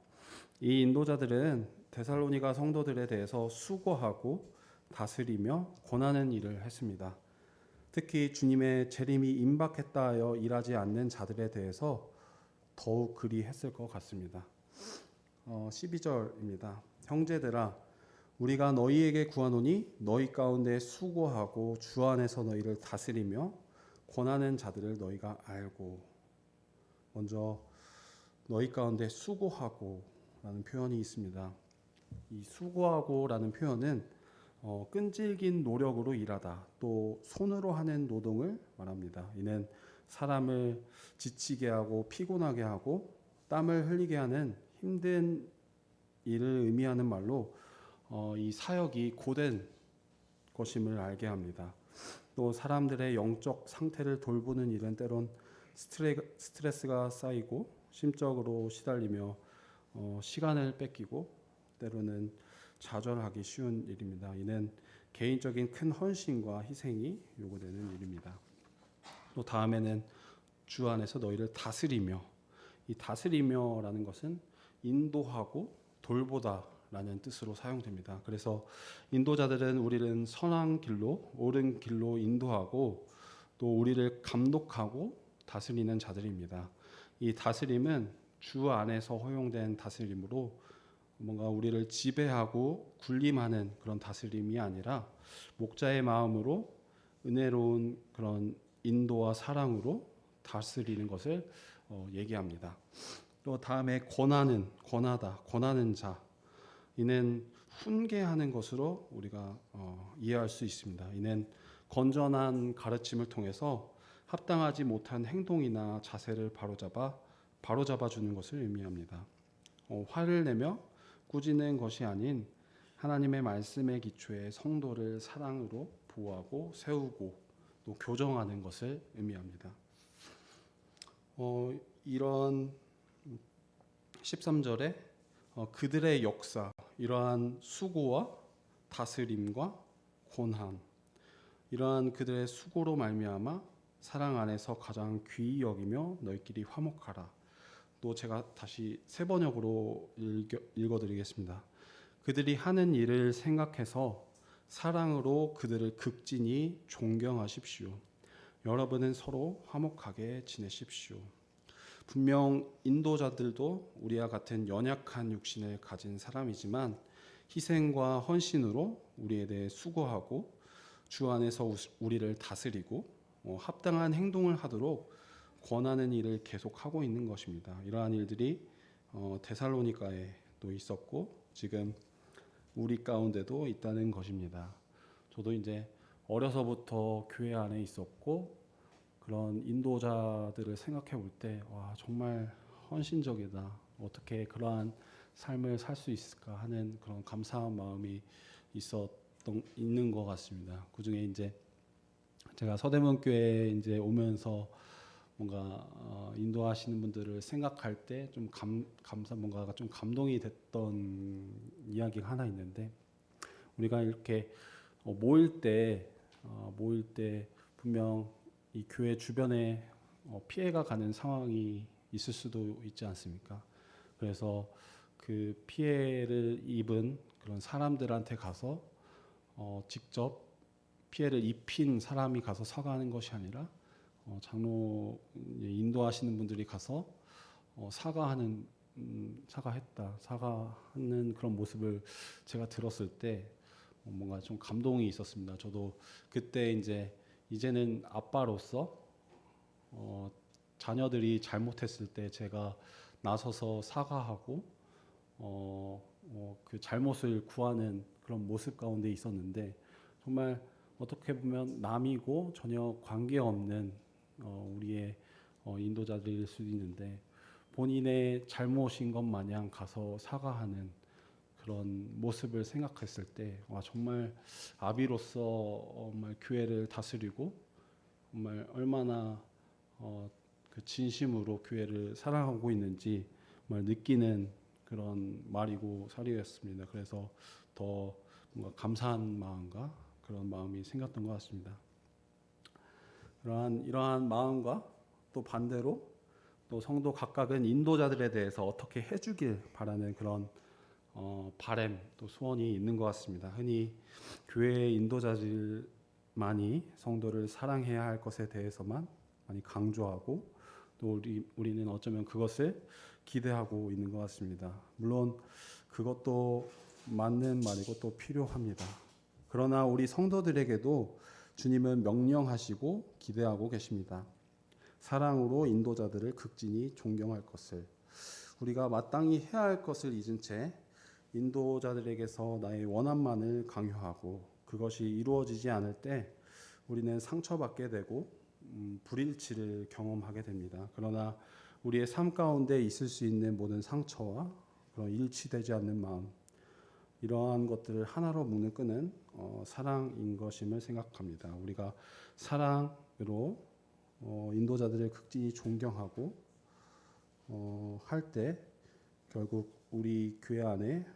이 인도자들은 데살로니가 성도들에 대해서 수고하고 다스리며 권하는 일을 했습니다. 특히 주님의 재림이 임박했다 하여 일하지 않는 자들에 대해서 더욱 그리 했을 것 같습니다. 12절입니다. 형제들아, 우리가 너희에게 구하노니 너희 가운데 수고하고 주 안에서 너희를 다스리며 권하는 자들을 너희가 알고. 먼저 너희 가운데 수고하고 라는 표현이 있습니다. 이 수고하고 라는 표현은 끈질긴 노력으로 일하다, 또 손으로 하는 노동을 말합니다. 이는 사람을 지치게 하고 피곤하게 하고 땀을 흘리게 하는 힘든 일을 의미하는 말로 이 사역이 고된 것임을 알게 합니다. 또 사람들의 영적 상태를 돌보는 일은 때론 스트레스가 쌓이고 심적으로 시달리며 시간을 뺏기고 때로는 좌절하기 쉬운 일입니다. 이는 개인적인 큰 헌신과 희생이 요구되는 일입니다. 또 다음에는 주 안에서 너희를 다스리며, 이 다스리며라는 것은 인도하고 돌보다라는 뜻으로 사용됩니다. 그래서 인도자들은 우리를 선한 길로, 옳은 길로 인도하고 또 우리를 감독하고 다스리는 자들입니다. 이 다스림은 주 안에서 허용된 다스림으로 뭔가 우리를 지배하고 군림하는 그런 다스림이 아니라 목자의 마음으로 은혜로운 그런 인도와 사랑으로 다스리는 것을 얘기합니다. 또 다음에 권하는 자, 이는 훈계하는 것으로 우리가 이해할 수 있습니다. 이는 건전한 가르침을 통해서 합당하지 못한 행동이나 자세를 바로잡아 주는 것을 의미합니다. 화를 내며 꾸짖는 것이 아닌 하나님의 말씀의 기초에 성도를 사랑으로 보호하고 세우고 또 교정하는 것을 의미합니다. 이런 13절에 그들의 역사, 이러한 수고와 다스림과 고난, 이러한 그들의 수고로 말미암아 사랑 안에서 가장 귀히 여기며 너희끼리 화목하라. 또 제가 다시 세 번역으로 읽어드리겠습니다. 그들이 하는 일을 생각해서 사랑으로 그들을 극진히 존경하십시오. 여러분은 서로 화목하게 지내십시오. 분명 인도자들도 우리와 같은 연약한 육신을 가진 사람이지만 희생과 헌신으로 우리에 대해 수고하고 주 안에서 우리를 다스리고 합당한 행동을 하도록 권하는 일을 계속하고 있는 것입니다. 이러한 일들이 데살로니가에도 있었고 지금 우리 가운데도 있다는 것입니다. 저도 이제 어려서부터 교회 안에 있었고 그런 인도자들을 생각해 볼 때 와, 정말 헌신적이다. 어떻게 그러한 삶을 살 수 있을까 하는 그런 감사한 마음이 있는 것 같습니다. 그 중에 이제 제가 서대문 교회에 이제 오면서 뭔가 인도하시는 분들을 생각할 때 좀 뭔가가 좀 감동이 됐던 이야기가 하나 있는데 우리가 이렇게 모일 때 분명 이 교회 주변에 피해가 가는 상황이 있을 수도 있지 않습니까? 그래서 그 피해를 입은 그런 사람들한테 가서 직접 피해를 입힌 사람이 가서 사과하는 것이 아니라 장로 인도하시는 분들이 가서 사과하는 그런 모습을 제가 들었을 때 뭔가 좀 감동이 있었습니다. 저도 그때 이제는 아빠로서 자녀들이 잘못했을 때 제가 나서서 사과하고 그 잘못을 구하는 그런 모습 가운데 있었는데 정말 어떻게 보면 남이고 전혀 관계없는 우리의 인도자들일 수도 있는데 본인의 잘못인 것 마냥 가서 사과하는 그런 모습을 생각했을 때 와, 정말 아비로서 정말 교회를 다스리고 정말 얼마나 그 진심으로 교회를 사랑하고 있는지 정말 느끼는 그런 말이고 사리였습니다. 그래서 더 뭔가 감사한 마음과 그런 마음이 생겼던 것 같습니다. 이러한 마음과 또 반대로 또 성도 각각은 인도자들에 대해서 어떻게 해주길 바라는 그런 바람 또 소원이 있는 것 같습니다. 흔히 교회의 인도자들만이 성도를 사랑해야 할 것에 대해서만 많이 강조하고 또 우리는 어쩌면 그것을 기대하고 있는 것 같습니다. 물론 그것도 맞는 말이고 또 필요합니다. 그러나 우리 성도들에게도 주님은 명령하시고 기대하고 계십니다. 사랑으로 인도자들을 극진히 존경할 것을, 우리가 마땅히 해야 할 것을 잊은 채 인도자들에게서 나의 원함만을 강요하고 그것이 이루어지지 않을 때 우리는 상처받게 되고 불일치를 경험하게 됩니다. 그러나 우리의 삶 가운데 있을 수 있는 모든 상처와 그런 일치되지 않는 마음, 이러한 것들을 하나로 묶는 끈은 사랑인 것임을 생각합니다. 우리가 사랑으로 인도자들을 극진히 존경하고 할 때 결국 우리 교회 안에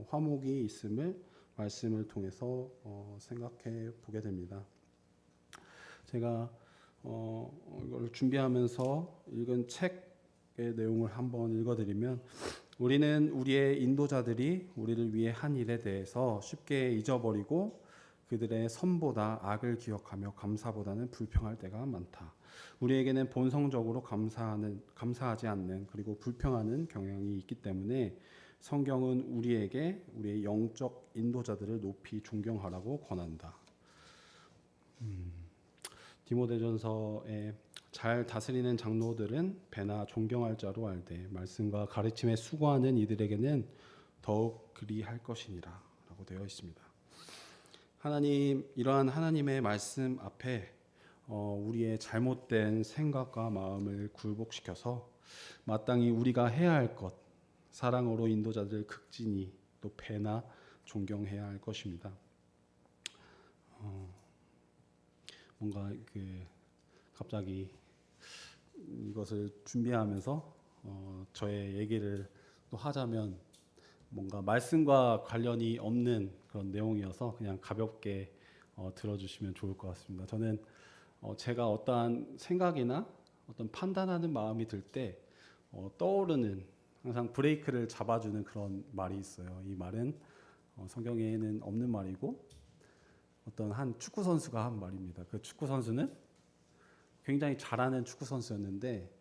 화목이 있음을 말씀을 통해서 생각해 보게 됩니다. 제가 이걸 준비하면서 읽은 책의 내용을 한번 읽어드리면 우리는 우리의 인도자들이 우리를 위해 한 일에 대해서 쉽게 잊어버리고 그들의 선보다 악을 기억하며 감사보다는 불평할 때가 많다. 우리에게는 본성적으로 감사하지 않는 그리고 불평하는 경향이 있기 때문에 성경은 우리에게 우리의 영적 인도자들을 높이 존경하라고 권한다. 디모데전서에 잘 다스리는 장로들은 배나 존경할 자로 알되 말씀과 가르침에 수고하는 이들에게는 더욱 그리할 것이니라 라고 되어 있습니다. 이러한 하나님의 말씀 앞에 우리의 잘못된 생각과 마음을 굴복시켜서 마땅히 우리가 해야 할 것, 사랑으로 인도자들 극진히 또 배나 존경해야 할 것입니다. 뭔가 갑자기 이것을 준비하면서 저의 얘기를 또 하자면 뭔가 말씀과 관련이 없는 그런 내용이어서 그냥 가볍게 들어주시면 좋을 것 같습니다. 저는 제가 어떠한 생각이나 어떤 판단하는 마음이 들 때 떠오르는 항상 브레이크를 잡아주는 그런 말이 있어요. 이 말은 성경에는 없는 말이고 어떤 한 축구 선수가 한 말입니다. 그 축구 선수는 굉장히 잘하는 축구 선수였는데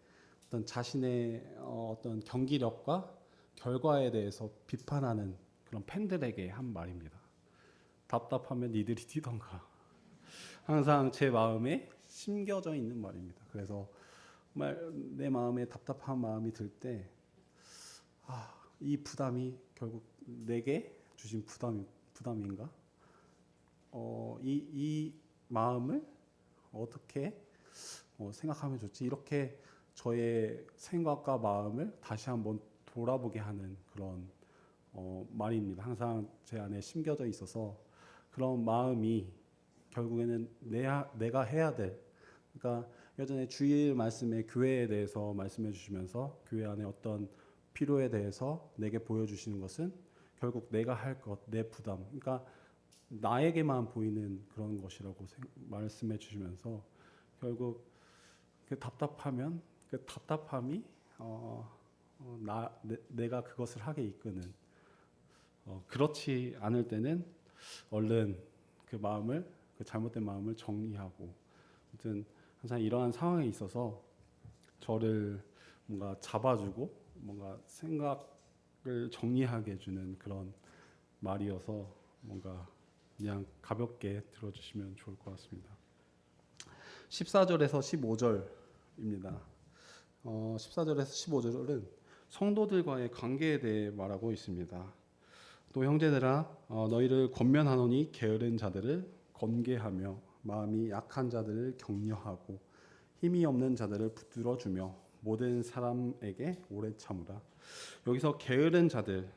어떤 자신의 어떤 경기력과 결과에 대해서 비판하는 그런 팬들에게 한 말입니다. 답답하면 니들이 뛰던가. 항상 제 마음에 심겨져 있는 말입니다. 그래서 정말 내 마음에 답답한 마음이 들 때, 이 부담이 결국 내게 주신 부담인가? 이 마음을 어떻게 생각하면 좋지? 이렇게 저의 생각과 마음을 다시 한번 돌아보게 하는 그런 말입니다. 항상 제 안에 심겨져 있어서 그런 마음이 결국에는 내가 해야 될, 그러니까 예전에 주일 말씀에 교회에 대해서 말씀해 주시면서 교회 안에 어떤 필요에 대해서 내게 보여주시는 것은 결국 내가 할 것, 내 부담, 그러니까 나에게만 보이는 그런 것이라고 말씀해 주시면서 결국 그 답답함이 내가 그것을 하게 이끄는, 그렇지 않을 때는 얼른 그 잘못된 마음을 정리하고, 아무튼 항상 이러한 상황에 있어서 저를 뭔가 잡아주고 뭔가 생각을 정리하게 해주는 그런 말이어서 뭔가 그냥 가볍게 들어주시면 좋을 것 같습니다. 14절에서 15절입니다. 14절에서 15절은 성도들과의 관계에 대해 말하고 있습니다. 또 형제들아 너희를 권면하노니 게으른 자들을 권계하며 마음이 약한 자들을 격려하고 힘이 없는 자들을 붙들어 주며 모든 사람에게 오래 참으라. 여기서 게으른 자들은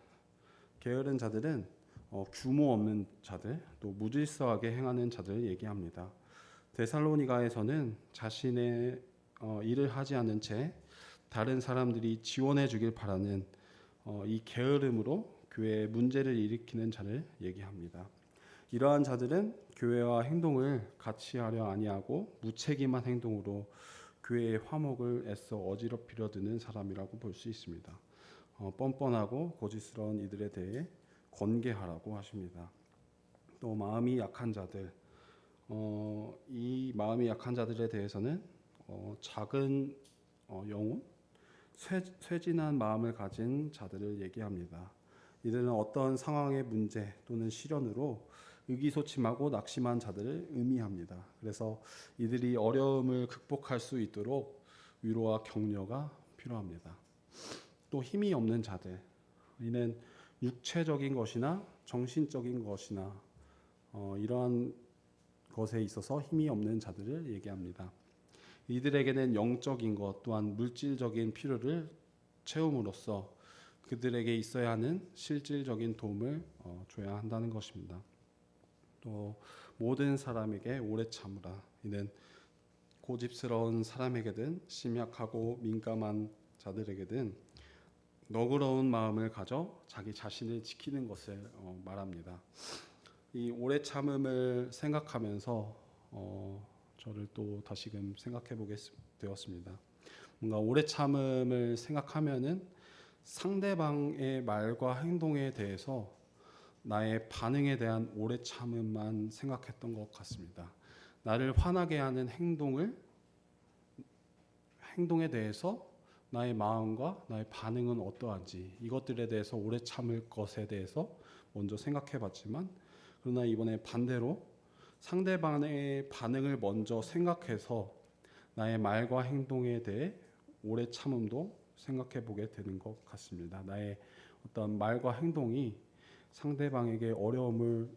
규모 없는 자들, 또 무질서하게 행하는 자들을 얘기합니다. 데살로니가에서는 자신의 일을 하지 않은 채 다른 사람들이 지원해 주길 바라는 이 게으름으로 교회에 문제를 일으키는 자를 얘기합니다. 이러한 자들은 교회와 행동을 같이 하려 아니하고 무책임한 행동으로 교회의 화목을 애써 어지럽히려 드는 사람이라고 볼 수 있습니다. 뻔뻔하고 고집스러운 이들에 대해 권계하라고 하십니다. 또 마음이 약한 자들, 이 마음이 약한 자들에 대해서는 작은 영혼, 쇠진한 마음을 가진 자들을 얘기합니다. 이들은 어떤 상황의 문제 또는 시련으로 의기소침하고 낙심한 자들을 의미합니다. 그래서 이들이 어려움을 극복할 수 있도록 위로와 격려가 필요합니다. 또 힘이 없는 자들, 이는 육체적인 것이나 정신적인 것이나 이러한 것에 있어서 힘이 없는 자들을 얘기합니다. 이들에게는 영적인 것 또한 물질적인 필요를 채움으로써 그들에게 있어야 하는 실질적인 도움을 줘야 한다는 것입니다. 또 모든 사람에게 오래 참으라. 이는 고집스러운 사람에게든 심약하고 민감한 자들에게든 너그러운 마음을 가져 자기 자신을 지키는 것을 말합니다. 이 오래 참음을 생각하면서 저를 또 다시금 생각해 보게 되었습니다. 뭔가 오래 참음을 생각하면은 상대방의 말과 행동에 대해서 나의 반응에 대한 오래 참음만 생각했던 것 같습니다. 나를 화나게 하는 행동에 대해서 나의 마음과 나의 반응은 어떠한지 이것들에 대해서 오래 참을 것에 대해서 먼저 생각해 봤지만, 그러나 이번에 반대로 상대방의 반응을 먼저 생각해서 나의 말과 행동에 대해 오래 참음도 생각해 보게 되는 것 같습니다. 나의 어떤 말과 행동이 상대방에게 어려움을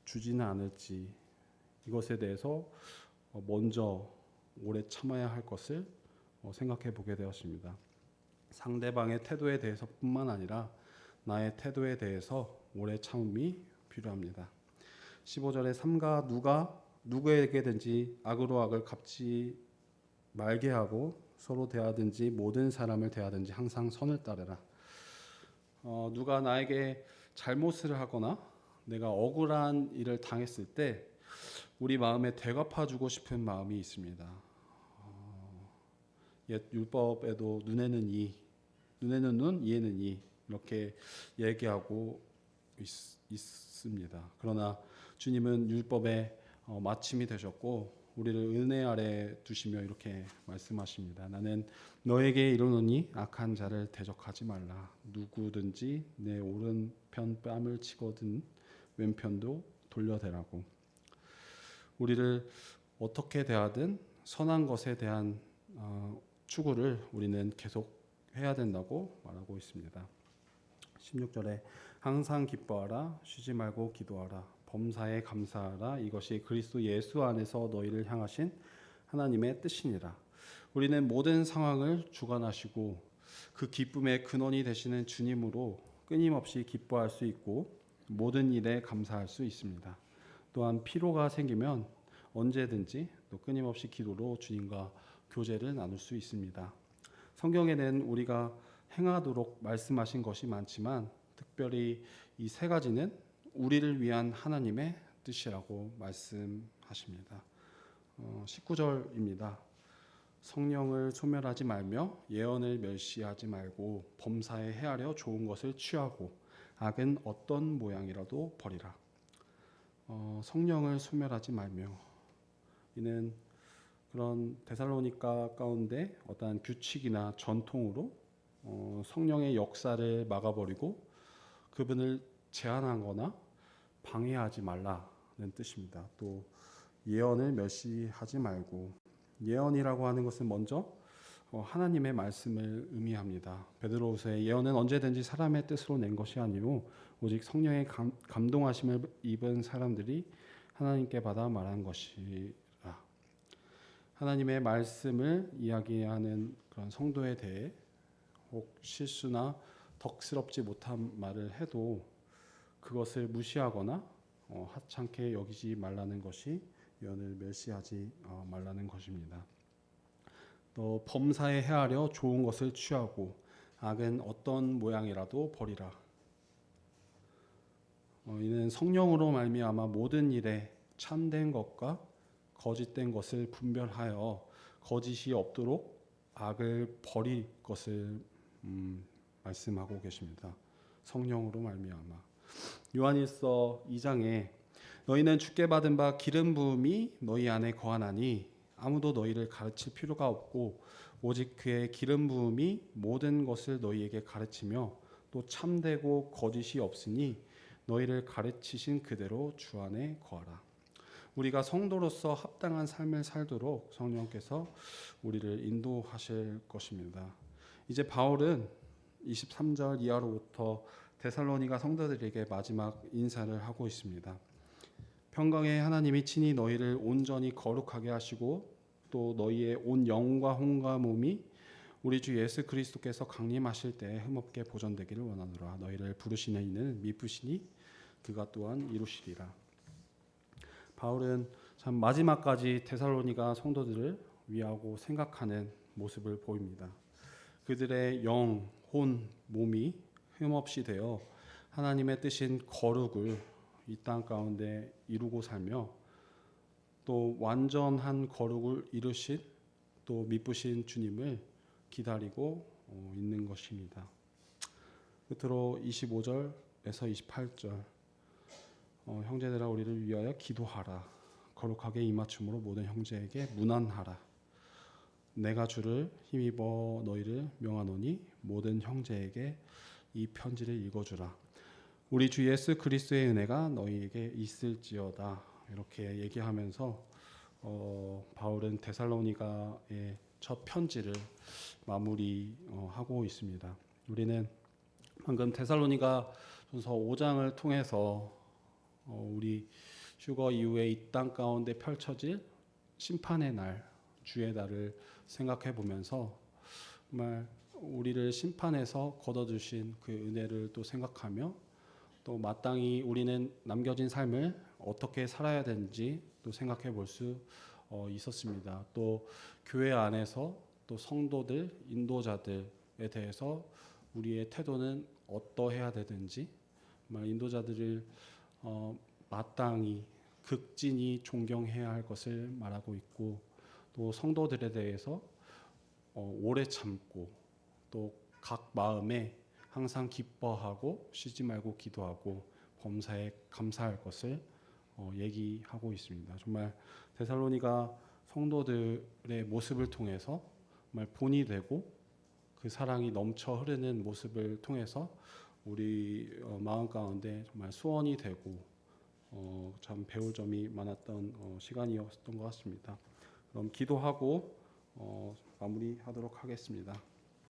주지는 않을지 이것에 대해서 먼저 오래 참아야 할 것을 생각해 보게 되었습니다. 상대방의 태도에 대해서뿐만 아니라 나의 태도에 대해서 오래 참음이 필요합니다. 15절에 삼가 누구에게든지 악으로 악을 갚지 말게 하고 서로 대하든지 모든 사람을 대하든지 항상 선을 따르라. 누가 나에게 잘못을 하거나 내가 억울한 일을 당했을 때 우리 마음에 되갚아주고 싶은 마음이 있습니다. 옛 율법에도 눈에는 눈에는 눈, 이에는 이 이렇게 얘기하고 있습니다. 그러나 주님은 율법의 마침이 되셨고 우리를 은혜 아래 두시며 이렇게 말씀하십니다. 나는 너에게 이르노니 악한 자를 대적하지 말라. 누구든지 내 오른편 뺨을 치거든 왼편도 돌려대라고. 우리를 어떻게 대하든 선한 것에 대한 추구를 우리는 계속 해야 된다고 말하고 있습니다. 16절에 항상 기뻐하라 쉬지 말고 기도하라 범사에 감사하라 이것이 그리스도 예수 안에서 너희를 향하신 하나님의 뜻이니라. 우리는 모든 상황을 주관하시고 그 기쁨의 근원이 되시는 주님으로 끊임없이 기뻐할 수 있고 모든 일에 감사할 수 있습니다. 또한 피로가 생기면 언제든지 또 끊임없이 기도로 주님과 교제를 나눌 수 있습니다. 성경에는 우리가 행하도록 말씀하신 것이 많지만 특별히 이 세 가지는 우리를 위한 하나님의 뜻이라고 말씀하십니다. 19절입니다. 성령을 소멸하지 말며 예언을 멸시하지 말고 범사에 헤아려 좋은 것을 취하고 악은 어떤 모양이라도 버리라. 성령을 소멸하지 말며 이는 그런 데살로니가 가운데 어떠한 규칙이나 전통으로 성령의 역사를 막아버리고 그분을 제한하거나 방해하지 말라는 뜻입니다. 또 예언을 멸시하지 말고 예언이라고 하는 것은 먼저 하나님의 말씀을 의미합니다. 베드로후서에 예언은 언제든지 사람의 뜻으로 낸 것이 아니오 오직 성령의 감동하심을 입은 사람들이 하나님께 받아 말한 것이라. 하나님의 말씀을 이야기하는 그런 성도에 대해 혹 실수나 덕스럽지 못한 말을 해도 그것을 무시하거나 하찮게 여기지 말라는 것이 예언을 멸시하지 말라는 것입니다. 또 범사에 헤아려 좋은 것을 취하고 악은 어떤 모양이라도 버리라. 이는 성령으로 말미암아 모든 일에 참된 것과 거짓된 것을 분별하여 거짓이 없도록 악을 버릴 것을 말씀하고 계십니다. 성령으로 말미암아. 요한일서 2장에 너희는 주께 받은 바 기름 부음이 너희 안에 거하나니 아무도 너희를 가르칠 필요가 없고 오직 그의 기름 부음이 모든 것을 너희에게 가르치며 또 참되고 거짓이 없으니 너희를 가르치신 그대로 주 안에 거하라. 우리가 성도로서 합당한 삶을 살도록 성령께서 우리를 인도하실 것입니다. 이제 바울은 23절 이하로부터 데살로니가 성도들에게 마지막 인사를 하고 있습니다. 평강의 하나님이 친히 너희를 온전히 거룩하게 하시고 또 너희의 온 영과 혼과 몸이 우리 주 예수 그리스도께서 강림하실 때 흠없게 보존되기를 원하노라. 너희를 부르시는 이는 미쁘시니 그가 또한 이루시리라. 바울은 참 마지막까지 데살로니가 성도들을 위하고 생각하는 모습을 보입니다. 그들의 영, 혼, 몸이 흠없이 되어 하나님의 뜻인 거룩을 이 땅 가운데 이루고 살며 또 완전한 거룩을 이루신 또 미쁘신 주님을 기다리고 있는 것입니다. 끝으로 25절에서 28절 형제들아 우리를 위하여 기도하라. 거룩하게 이맞춤으로 모든 형제에게 문안하라. 내가 주를 힘입어 너희를 명하노니 모든 형제에게 이 편지를 읽어주라. 우리 주 예수 그리스도의 은혜가 너희에게 있을지어다. 이렇게 얘기하면서 바울은 데살로니가의 첫 편지를 마무리하고 있습니다. 우리는 방금 데살로니가전서 5장을 통해서 우리 휴거 이후에 이 땅 가운데 펼쳐질 심판의 날, 주의 날을 생각해 보면서 정말 우리를 심판해서 걷어주신 그 은혜를 또 생각하며 또 마땅히 우리는 남겨진 삶을 어떻게 살아야 되는지 또 생각해 볼 수 있었습니다. 또 교회 안에서 또 성도들, 인도자들에 대해서 우리의 태도는 어떠해야 되든지 정말 인도자들을 마땅히 극진히 존경해야 할 것을 말하고 있고, 또 성도들에 대해서 오래 참고 또 각 마음에 항상 기뻐하고 쉬지 말고 기도하고 범사에 감사할 것을 얘기하고 있습니다. 정말 데살로니가 성도들의 모습을 통해서 정말 본이 되고 그 사랑이 넘쳐 흐르는 모습을 통해서 우리 마음 가운데 정말 소원이 되고 참 배울 점이 많았던 시간이었던 것 같습니다. 그럼 기도하고 마무리하도록 하겠습니다.